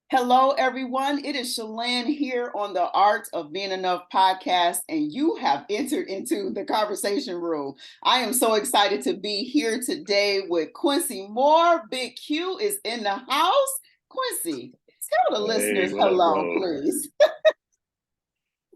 Hello, everyone. It is Shalane here on the Art of Being Enough podcast, and you have entered into the conversation room. I am so excited to be here today with Quincy Moore. Big Q is in the house. Quincy, tell the Hey, listeners what up, hello, bro? please.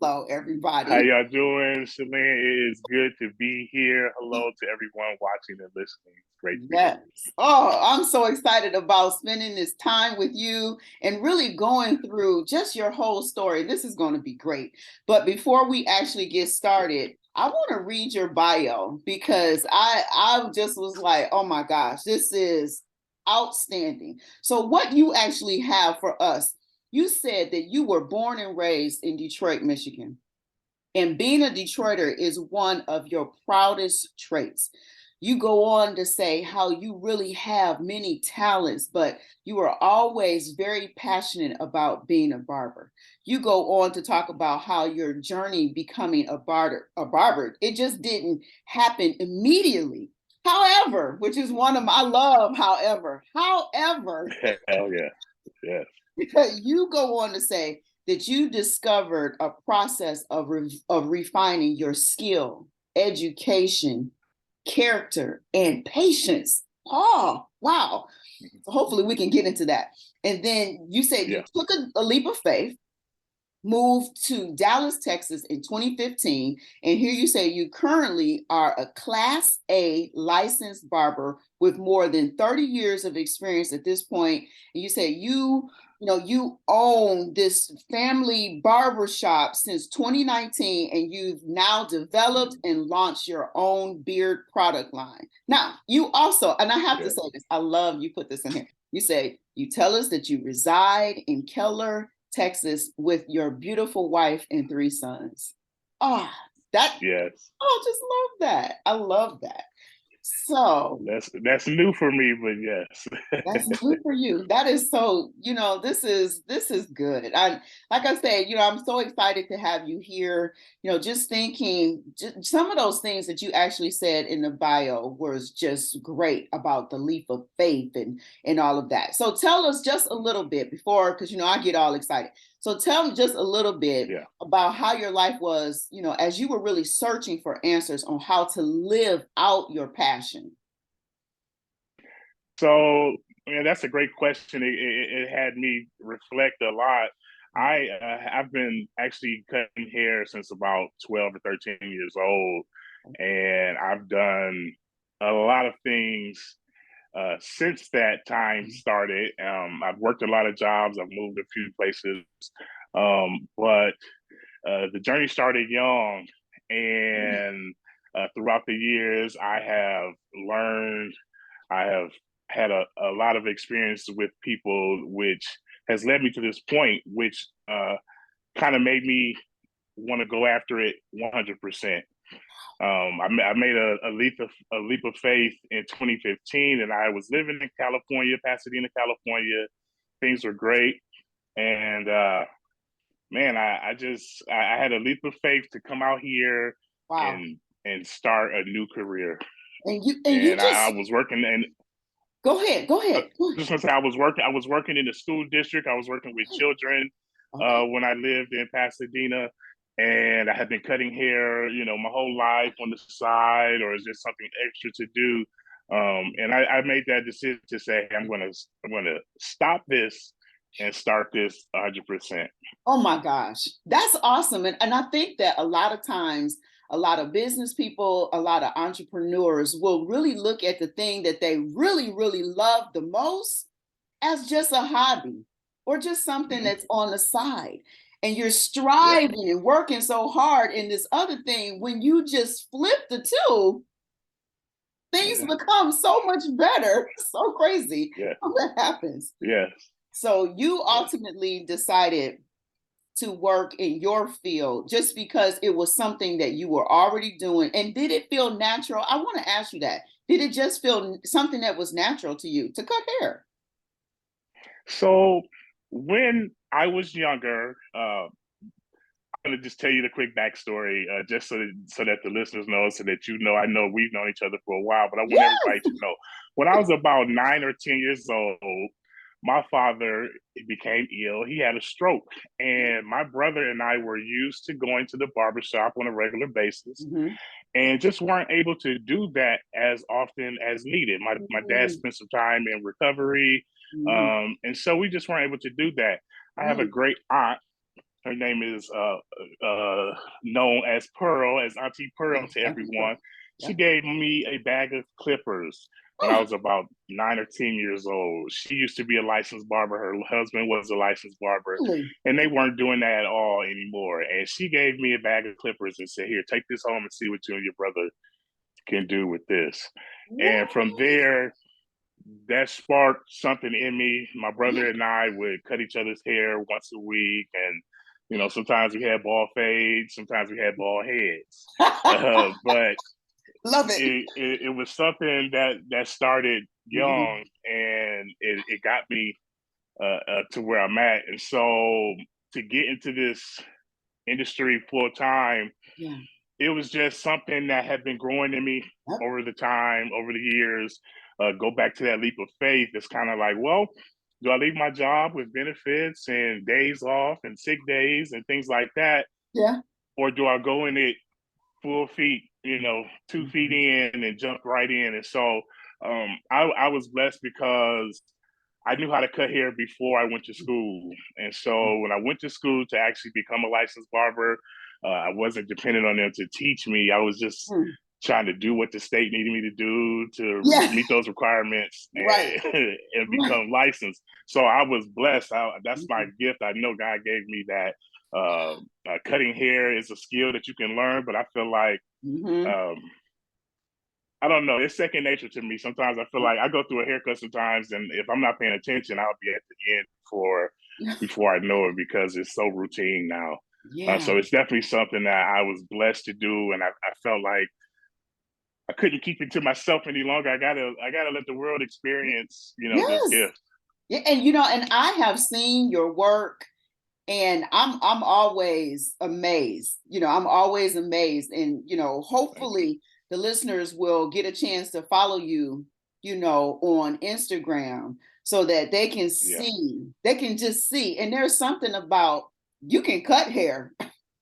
Hello, How everybody. y'all doing? Shalane, it is good to be here. Hello to everyone watching and listening. It's great to be Yes. Oh, I'm so excited about spending this time with you and really going through just your whole story. This is going to be great. But before we actually get started, I want to read your bio because I just was like, oh my gosh, this is outstanding. So what you actually have for us, you said that you were born and raised in Detroit, Michigan. And being a Detroiter is one of your proudest traits. You go on to say how you really have many talents, but you are always very passionate about being a barber. You go on to talk about how your journey becoming a barber, it just didn't happen immediately. However, which is one of my, I love, however, here. Hell yeah. Yes. you go on to say that you discovered a process of refining your skill, education, character, and patience. Oh, wow. So hopefully we can get into that. And then you said you Yeah. took a leap of faith, moved to Dallas, Texas in 2015. And here you say you currently are a Class A licensed barber with more than 30 years of experience at this point. And you say you own this family barber shop since 2019, and you've now developed and launched your own beard product line. Now, you also, and I have to Yeah. say this, I love you put this in here. You say you tell us that you reside in Keller, Texas with your beautiful wife and three sons. Ah, that, Yes. oh, just love that. I love that. So That's new for me, but yes. that's new for you. That is so, this is good. Like I said, I'm so excited to have you here. Just thinking just some of those things that you actually said in the bio was just great about the leap of faith and all of that. So tell us just a little bit before, because I get all excited. So tell me just a little bit Yeah. about how your life was, as you were really searching for answers on how to live out your passion. So, yeah, that's a great question. It had me reflect a lot. I've been actually cutting hair since about 12 or 13 years old, and I've done a lot of things since that time started. I've worked a lot of jobs. I've moved a few places, but the journey started young, and throughout the years, I have learned. I have had a lot of experience with people, which has led me to this point, which kind of made me want to go after it 100%. I made a leap of faith in 2015, and I was living in California, Pasadena, California. Things were great, and man, I had a leap of faith to come out here Wow. and start a new career. And you And I just was working, and go ahead, go ahead. Go ahead. just want to say I was working in the school district. I was working with children Okay. when I lived in Pasadena, and I had been cutting hair, my whole life on the side, or is just something extra to do. And I made that decision to say, hey, I'm gonna stop this and start this 100%. Oh my gosh, that's awesome. And I think that a lot of times, a lot of business people, a lot of entrepreneurs will really look at the thing that they really, really love the most as just a hobby or just something Hmm. that's on the side. And you're Yeah, striving and working so hard in this other thing. When you just flip the two, things yeah, become so much better. So crazy yeah, how that happens. yes. So you Yeah. ultimately decided to work in your field just because it was something that you were already doing? And did it feel natural? I want to ask you that. Did it just feel something that was natural to you to cut hair? So when I was younger, I'm gonna just tell you the quick backstory, just so that the listeners know, so that I know we've known each other for a while, but I want Yes. everybody to know. When I was about 9 or 10 years old, my father became ill. He had a stroke, and my brother and I were used to going to the barber shop on a regular basis, Mm-hmm. and just weren't able to do that as often as needed. My dad spent some time in recovery, Mm-hmm. and so we just weren't able to do that. I have a great aunt. Her name is known as Pearl, as Auntie Pearl to everyone. She Yeah. gave me a bag of clippers when I Oh, was about 9 or 10 years old. She used to be a licensed barber. Her husband was a licensed barber, really? and they weren't doing that at all anymore. And she gave me a bag of clippers and said, "Here, take this home and see what you and your brother can do with this." What? And from there, that sparked something in me. My Yeah. brother and I would cut each other's hair once a week, and sometimes we had ball fades, sometimes we had ball heads. But Love it. it was something that started Mm-hmm. young, and it got me to where I'm at. And so to get into this industry full time, Yeah. it was just something that had been growing in me Yep. over the years. Go back to that leap of faith. It's kind of like, well, do I leave my job with benefits and days off and sick days and things like that, Yeah. or do I go in it full feet, 2 feet Mhm. in and jump right in? And so I was blessed because I knew how to cut hair before I went to school. And so when I went to school to actually become a licensed barber, I wasn't dependent on them to teach me. I was just Mm. trying to do what the state needed me to do to Yeah. meet those requirements Right. and Right. become licensed. So I was blessed. That's my Mhm. gift. I know God gave me that. Cutting hair is a skill that you can learn, but I feel like Mhm. um, I don't know. It's second nature to me. Sometimes I feel like I go through a haircut sometimes, and if I'm not paying attention, I'll be at the end before I know it because it's so routine now. Yeah. So it's definitely something that I was blessed to do, and I felt like I couldn't keep it to myself any longer. I gotta let the world experience, this Yes. gift. Yeah, and and I have seen your work, and I'm always amazed. I'm always amazed, and Thank you. hopefully the listeners will get a chance to follow you, on Instagram, so that they can Yeah. see, they can just see. And there's something about, you can cut hair.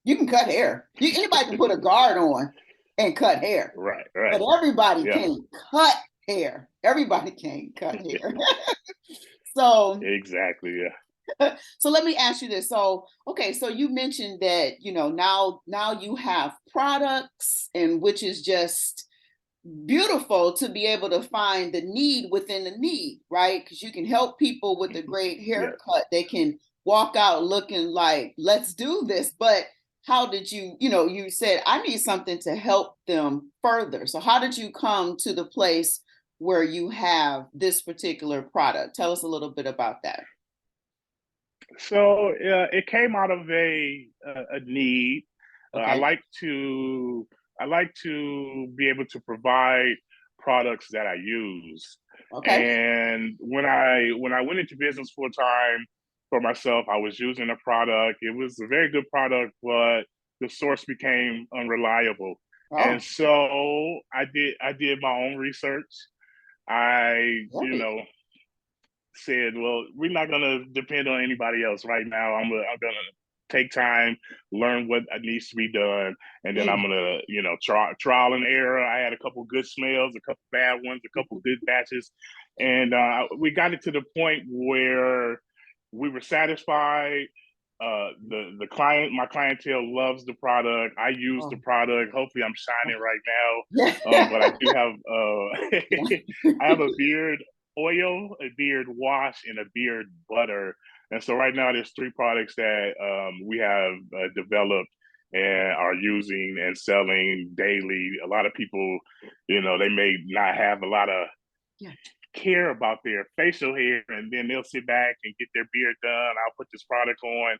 You can cut hair. Anybody can put a guard on and cut hair, Right. Right. but everybody Yeah. can't cut hair. Everybody can't cut hair. So Exactly. Yeah. so let me ask you this. So, okay, so you mentioned that, now you have products, and which is just beautiful to be able to find the need within the need, right? Because you can help people with a great Yeah. haircut. They can walk out looking like, let's do this. But how did you said, I need something to help them further. So how did you come to the place where you have this particular product? Tell us a little bit about that. So it came out of a need. I Okay. like to I like to be able to provide products that I use. Okay. And when I went into business full time for myself, I was using a product. It was a very good product, but the source became unreliable. And Oh, so I did my own research. I, right. said, "Well, we're not gonna depend on anybody else right now. I'm gonna take time, learn what needs to be done, and then Yeah. I'm gonna, trial and error. I had a couple good smells, a couple bad ones, a couple good batches, and we got it to the point where we were satisfied. The client, my clientele loves the product. I use the Oh, product. Hopefully, I'm shining right yeah. now. But I do have Yeah. I have a beard oil, a beard wash, and a beard butter. And so right now, there's three products that we have developed and are using and selling daily. A lot of people, they may not have a lot of Yeah. care about their facial hair, and then they'll sit back and get their beard done. I'll put this product on,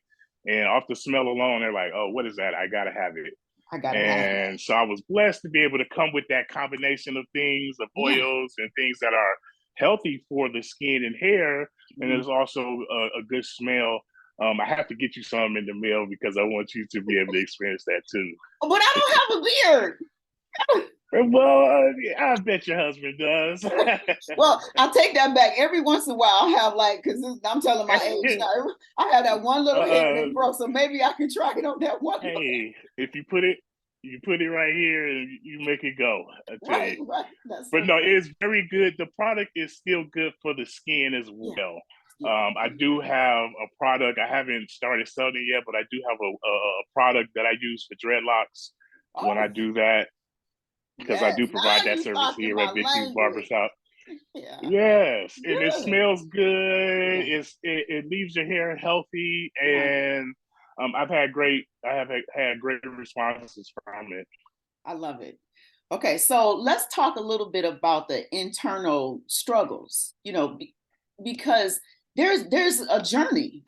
and off the smell alone, they're like, "Oh, what is that? I gotta have it." I gotta have it. And so I was blessed to be able to come with that combination of things, of Yeah. oils and things that are healthy for the skin and hair, and Mhm. there's also a good smell. I have to get you some in the mail because I want you to be able to experience that too. But I don't have a beard. Well, I bet your husband does. Well, I'll take that back. Every once in a while, I have like, because I'm telling my age now, I have that one little hair uh, that broke, so maybe I can try it on that one. hey, if you put it right here and you make it go. I tell Right, you. right. That's But so no, funny. it's very good. The product is still good for the skin as Yeah, well. yeah. I do have a product. I haven't started selling it yet, but I do have a product that I use for dreadlocks when I Oh, do that because I yes. do provide Now that you service talking here my at Big Q's language. Barbershop. Yeah, Yes, and it good. smells good. Yeah, It leaves your hair healthy, yeah. and I have had great responses from it. I love it. Okay, so let's talk a little bit about the internal struggles, because there's a journey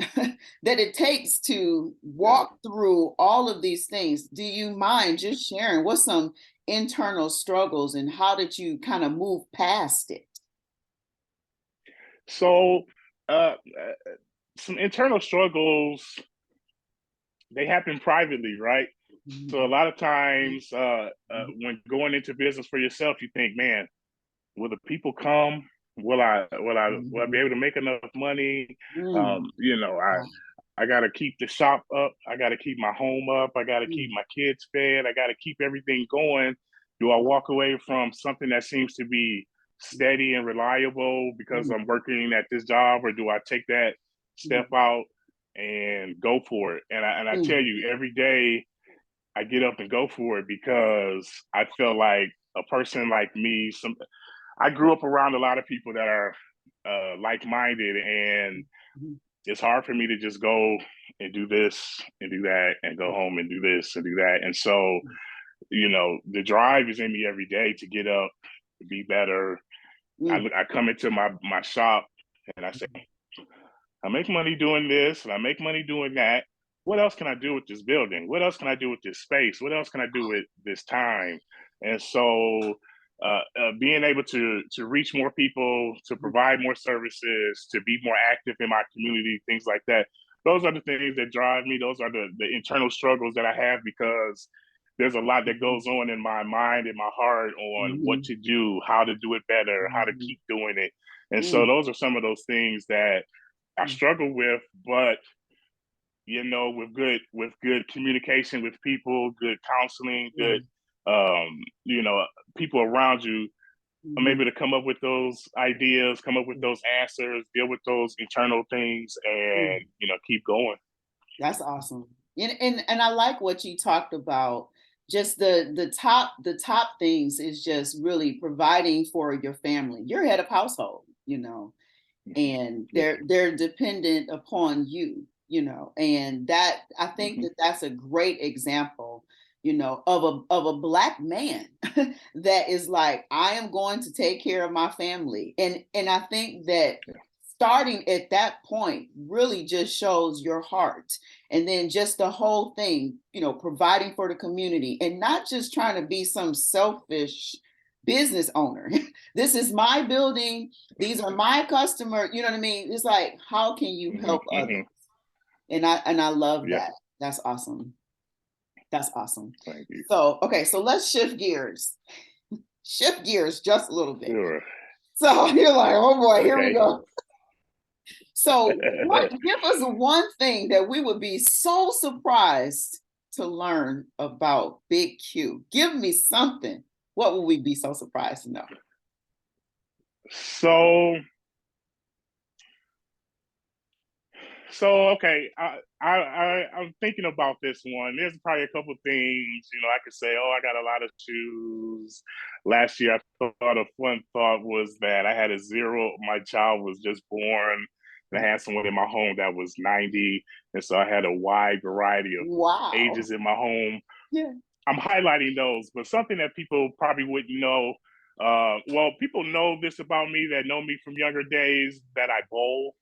that it takes to Yeah. walk through all of these things. Do you mind just sharing what some internal struggles and how did you kind of move past it? So, some internal struggles they happen privately, right? So a Mhm. lot of times, when going into business for yourself, you think, man, will the people come? Will I be Mhm. able to make enough money? Mm. You know, Wow. I got to keep the shop up. I got to keep my home up. I got to keep Mm. my kids fed. I got to keep everything going. Do I walk away from something that seems to be steady and reliable because Mm. I'm working at this job, or do I take that step Mm. out and go for it? And I tell Mm. you, every day I get up and go for it because I feel like a person like me. I grew up around a lot of people that are like minded, and Mm. it's hard for me to just go and do this and do that and go home and do this and do that. And so, the drive is in me every day to get up, to be better. Mm. I come into my shop and I say, I make money doing this and I make money doing that. What else can I do with this building? What else can I do with this space? What else can I do with this time? And so, being able to reach more people, to provide more services, to be more active in my community, things like that. Those are the things that drive me. Those are the internal struggles that I have because there's a lot that Mhm. goes on in my mind and my heart on what Mhm. to do, how to do it better, how to Mhm. keep doing it. And so Mm. those are some of those things that I Mm. struggle with, but with good communication with people, good counseling, Yeah. good people around you, I'm Mhm. able to come up with those ideas, come up with those answers, deal with those internal things, and Mm. keep going. That's awesome. And I like what you talked about. Just the top things is just really providing for your family. You're head of household, and Yeah. they're dependent upon you, and that I think Mm-hmm. that's a great example, of a black man that is like, I am going to take care of my family. And I think that starting at that point really just shows your heart. And then just the whole thing, providing for the community and not just trying to be some selfish business owner. This is my building, these are my customers. You know what I mean? It's like, how can you Mm-hmm. help others? Mm-hmm. And I love Yeah. that. That's awesome. That's awesome. Thank you. So, okay, so let's shift gears. Shift gears just a little bit. Sure. So you're like, oh boy, here we Okay. go. So, what give us one thing that we would be so surprised to learn about Big Q? Give me something. What would we be so surprised to know? So okay, I'm thinking about this one. There's probably a couple things, I could say. Oh, I got a lot of shoes. Last year, I thought a fun thought was that I had a zero. My child was just born, and I had someone in my home that was 90, and so I had a wide variety of Wow. ages in my home. Yeah. I'm highlighting those, but something that people probably wouldn't know. Well, people know this about me that know me from younger days that I bowl.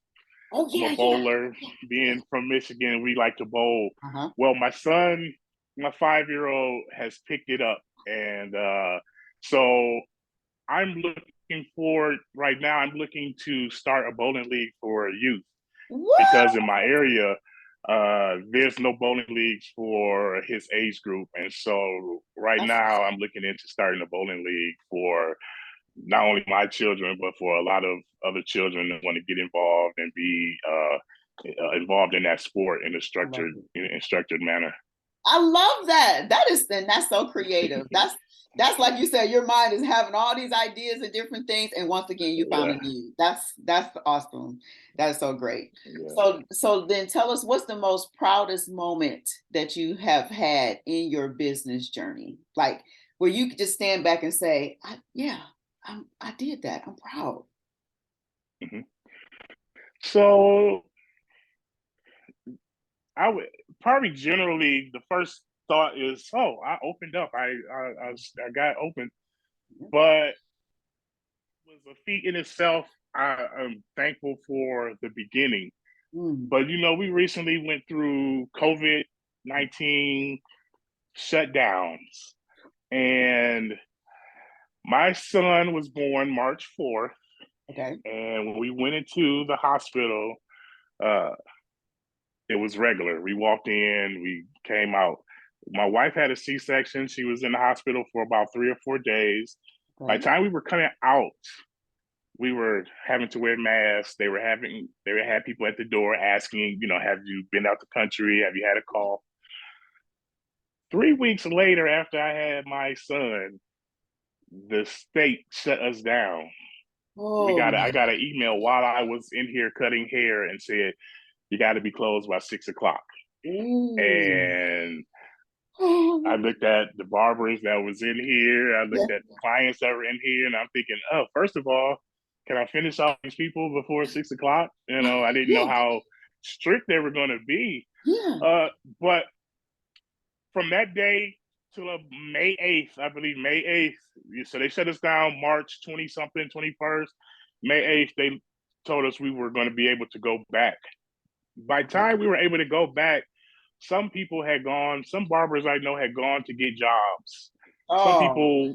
Oh I'm a yeah, yeah, bowler. yeah, yeah. Being from Michigan, we like to bowl. Uh-huh. Well, my son, my 5-year-old, has picked it up, and so I'm looking forward right now. I'm looking to start a bowling league for youth What? because in my area, There's no bowling leagues for his age group. And so right now I'm looking into starting a bowling league for not only my children, but for a lot of other children that want to get involved and be involved in that sport in a structured manner. I love that. That's so creative. That's like you said, your mind is having all these ideas and different things, and once again, you found a need. That's awesome. That is so great. Yeah. So then tell us, what's the most proudest moment that you have had in your business journey, like where you could just stand back and say, I did that. I'm proud. Mm-hmm. So I would probably generally the first thought is, oh, I opened up. I got open, but it was a feat in itself. I'm thankful for the beginning. But we recently went through COVID-19 shutdowns, and my son was born March 4th. Okay. And when we went into the hospital, it was regular. We walked in, we came out. My wife had a C-section. She was in the hospital for about 3 or 4 days. Okay. By the time we were coming out, we were having to wear masks. They had people at the door asking, have you been out the country? Have you had a cough? 3 weeks later, after I had my son, the state shut us down. Oh. I got an email while I was in here cutting hair and said, you got to be closed by 6 o'clock. Ooh. And I looked at the barbers that was in here. I looked at the clients that were in here, and I'm thinking, oh, first of all, can I finish off these people before 6 o'clock? I didn't know how strict they were going to be. Yeah. But from that day till May 8th, I believe May 8th, so they shut us down March 20-something, 21st. May 8th, they told us we were going to be able to go back. By the time we were able to go back, some people had gone, some barbers I know had gone to get jobs. Oh. Some people,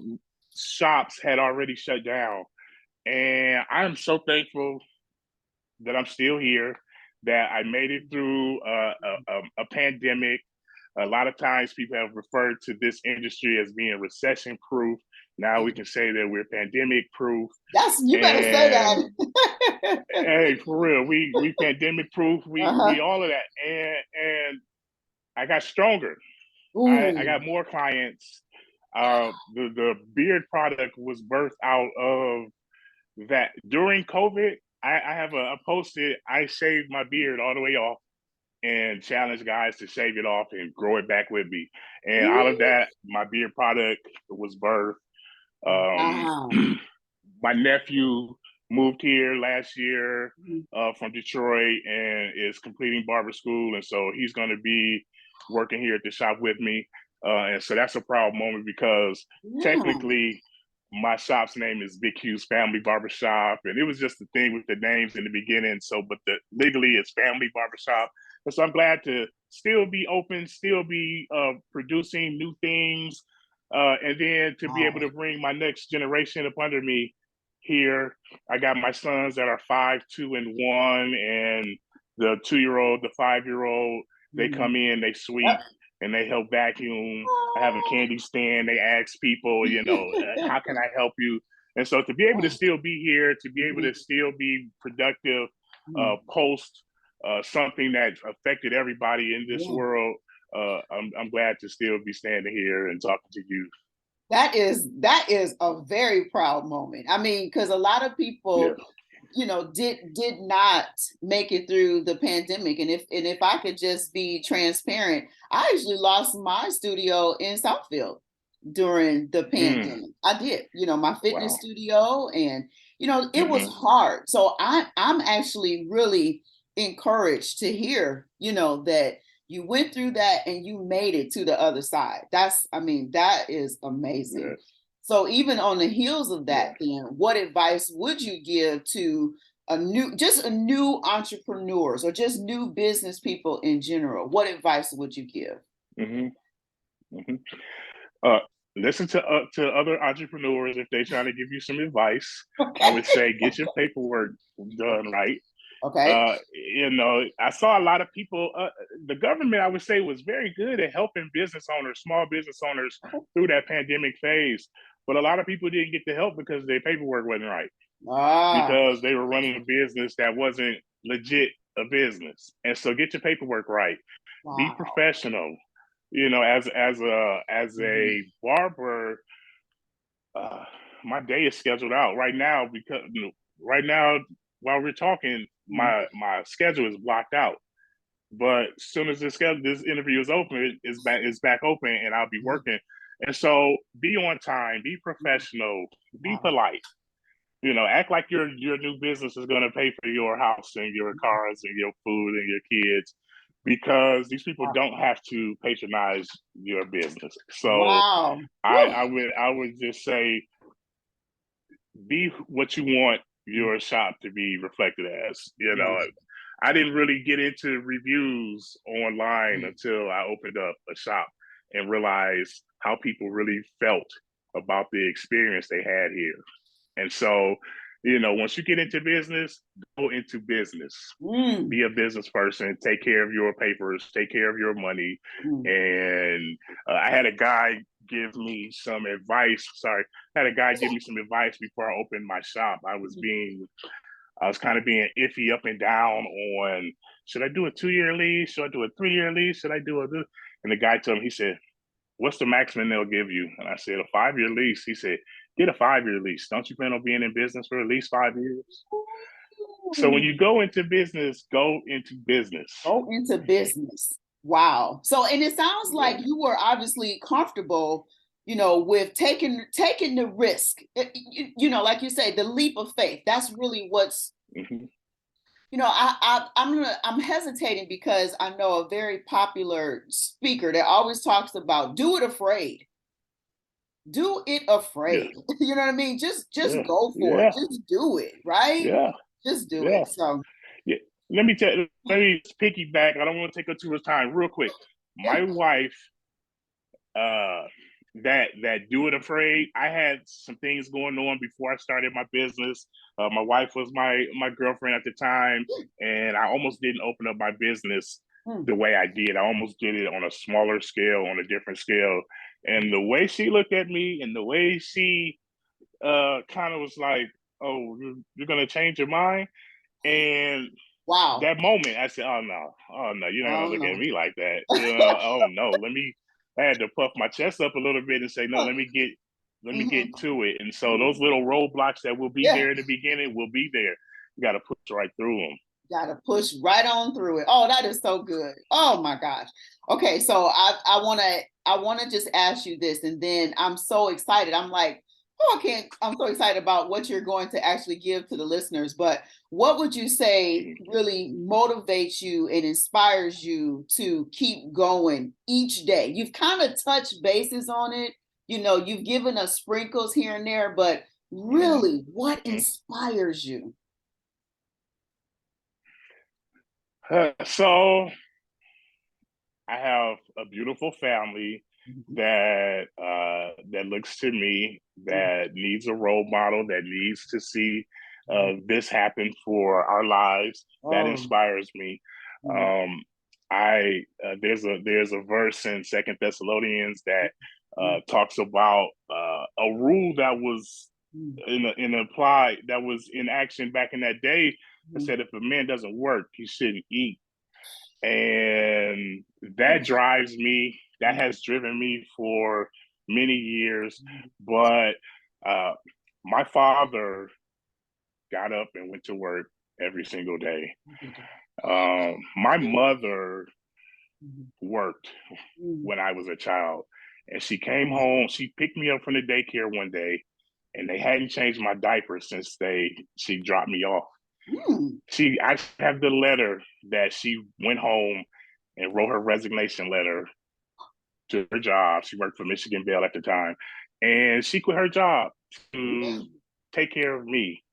shops had already shut down. And I'm so thankful that I'm still here, that I made it through a pandemic. A lot of times people have referred to this industry as being recession proof. Now we can say that we're pandemic proof. You better say that. Hey, for real, we pandemic proof. We all of that, and I got stronger. I got more clients. The beard product was birthed out of that. During COVID, I posted, I shaved my beard all the way off and challenged guys to shave it off and grow it back with me. And out of that, my beard product was birthed. Wow. My nephew moved here last year from Detroit and is completing barber school. And so he's going to be working here at the shop with me. And so that's a proud moment because technically my shop's name is Big Q's Family Barbershop. And it was just the thing with the names in the beginning. So, but legally it's Family Barbershop. And so I'm glad to still be open, still be producing new things. And then to be able to bring my next generation up under me here. I got my sons that are 5, 2, and 1, and the 2-year-old, the 5-year-old, they come in, they sweep, and they help vacuum. I have a candy stand. They ask people, how can I help you? And so to be able to still be here, to be able to still be productive, post something that affected everybody in this world, I'm glad to still be standing here and talking to you. That is a very proud moment. I mean, because a lot of people, did not make it through the pandemic. And if I could just be transparent, I actually lost my studio in Southfield during the pandemic. I did, my fitness studio, and it was hard. So I'm actually really encouraged to hear, that you went through that and you made it to the other side. That is amazing. Yeah. So even on the heels of that, then what advice would you give to new entrepreneurs or just new business people in general? What advice would you give? Listen to other entrepreneurs if they're trying to give you some advice. Okay. I would say get your paperwork done right. Okay. I saw a lot of people. The government, I would say, was very good at helping business owners, small business owners, through that pandemic phase. But a lot of people didn't get the help because their paperwork wasn't right, Ah, because they were running a business that wasn't legit a business. And so, get your paperwork right. Be wow. professional. As a barber, uh, my day is scheduled out right now, because right now, while we're talking, Mhm. my schedule is blocked out. But as soon as this interview is open, it's back open, and I'll be working. And so, be on time, be professional, be Wow. polite. Act like your new business is going to pay for your house and your cars and your food and your kids, because these people don't have to patronize your business. So Wow. I, Woo. I would just say, be what you want your shop to be reflected as. Yes. I didn't really get into reviews online until I opened up a shop and realized how people really felt about the experience they had here. And so, once you get into business, go into business. Mm, Be a business person. Take care of your papers. Take care of your money. mm. And I had a guy give me some advice. Sorry, I had a guy give me some advice before I opened my shop. I was kind of being iffy up and down on, should I do a 2-year lease? Should I do a 3-year lease? Should I do a? And the guy told me, he said, "What's the maximum they'll give you?" And I said, "A 5-year lease." He said, "Get a 5-year lease. Don't you plan on being in business for at least 5 years?" So when Ooh. you go into business, go into business. Go into business. Wow. So, and it sounds Yeah. like you were obviously comfortable, with taking the risk. Like you say, the leap of faith. That's really what's, Mm-hmm. I'm hesitating because I know a very popular speaker that always talks about do it afraid. Do it Yeah. afraid. You know what I mean? Just Yeah. go for it. Yeah. Just do it, right? Yeah. Just do Yeah. it. So, Yeah. Let me piggyback. I don't want to take up too much time. Real quick. yeah. My wife, uh, that do it afraid. I had some things going on before I started my business. My wife was my girlfriend at the time, and I almost didn't open up my business Mm. the way I did. I almost did it on a smaller scale, on a different scale. And the way she looked at me, and the way she kind of was like, "Oh, you're gonna change your mind," and Wow. that moment, I said, oh no, you're not gonna Oh look at no. me like that. Oh no, I had to puff my chest up a little bit and say, no, let me get Mhm. to it. And so those little roadblocks that will be Yeah, there in the beginning will be there. You got to push right through them. gotta push right on through it. Oh, that is so good. Oh my gosh. Okay, so I wanna just ask you this, and then I'm so excited. I'm like, oh, I can't. I'm so excited about what you're going to actually give to the listeners. But what would you say really motivates you and inspires you to keep going each day? You've kind of touched bases on it. You've given us sprinkles here and there, but Mm-hmm. really, what Mm-hmm. inspires you? So I have a beautiful family that looks to me, that needs a role model, that needs to see this happen for our lives. That Oh. inspires me. Um, I there's a verse in Second Thessalonians that talks about a rule that was in applied that was in action back in that day. That said, if a man doesn't work, he shouldn't eat. And that drives me. That has driven me for many years. But uh, my father got up and went to work every single day. My mother worked when I was a child, and she came home. She picked me up from the daycare one day, and they hadn't changed my diaper since she dropped me off. I have the letter that she went home and wrote her resignation letter to her job. She worked for Michigan Bell at the time, and she quit her job to take care of me.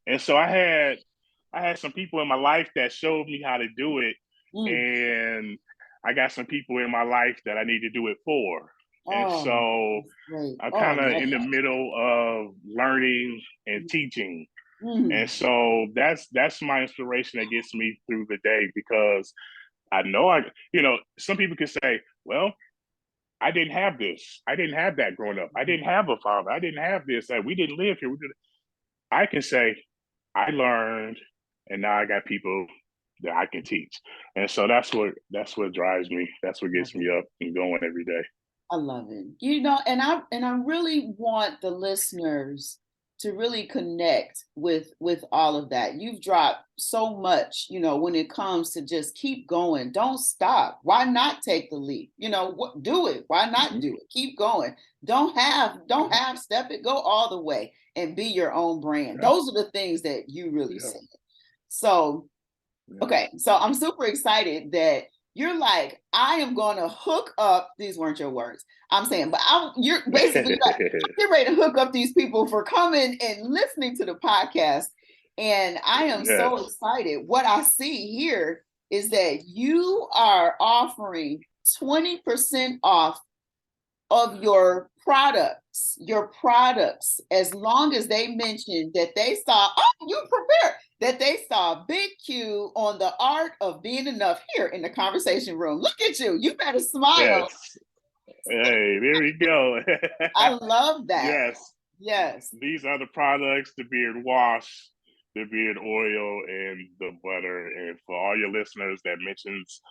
And so I had some people in my life that showed me how to do it, Mm. and I got some people in my life that I need to do it for. And Oh, so that's great. I'm Oh, I kind of love in the that. middle of learning and teaching. And Mm. so that's my inspiration that gets me through the day, because I know some people can say, well, I didn't have this. I didn't have that growing up. I didn't have a father. I didn't have this. We didn't live here. I can say, I learned, and now I got people that I can teach. And so that's what drives me. That's what gets me up and going every day. I love it. You know, and I really want the listeners to really connect with all of that. You've dropped so much, you know, when it comes to just keep going. Don't stop. Why not take the leap? You know, what do it. Why not do it? Keep going. Don't have step it. Go all the way and be your own brand. Yeah. Those are the things that you really Yeah. said. So okay, so I'm super excited that you're like, I am going to hook up. These weren't your words. I'm saying, but you're basically like, you're ready to hook up these people for coming and listening to the podcast. And I am so Yes. excited. What I see here is that you are offering 20% off of your products, as long as they mention that they saw, oh, you prepared, that they saw Big Q on the art of being enough here in the conversation room. Look at you. You better smile. Yes. Hey, there we go. I love that. Yes. Yes. These are the products: the beard wash, the beard oil, and the butter. And for all your listeners that mentions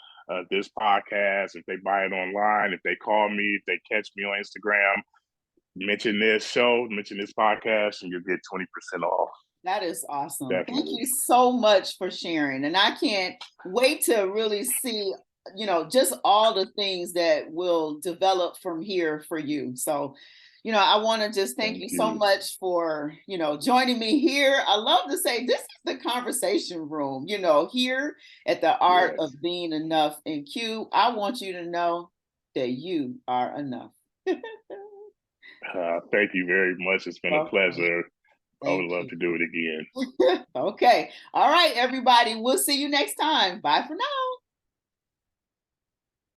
this podcast, if they buy it online, if they call me, if they catch me on Instagram, mention this show, mention this podcast, and you'll get 20% off. That is awesome. Thank Definitely. you so much for sharing. And I can't wait to really see, you know, just all the things that will develop from here for you. So, you know, I want to just thank you so much for, you know, joining me here. I love to say this is the conversation room, you know, here at the Art Yes. of Being Enough in Q. I want you to know that you are enough. Thank you very much. It's been a pleasure. I would Thank love you. to do it again. Okay. All right, everybody. We'll see you next time. Bye for now.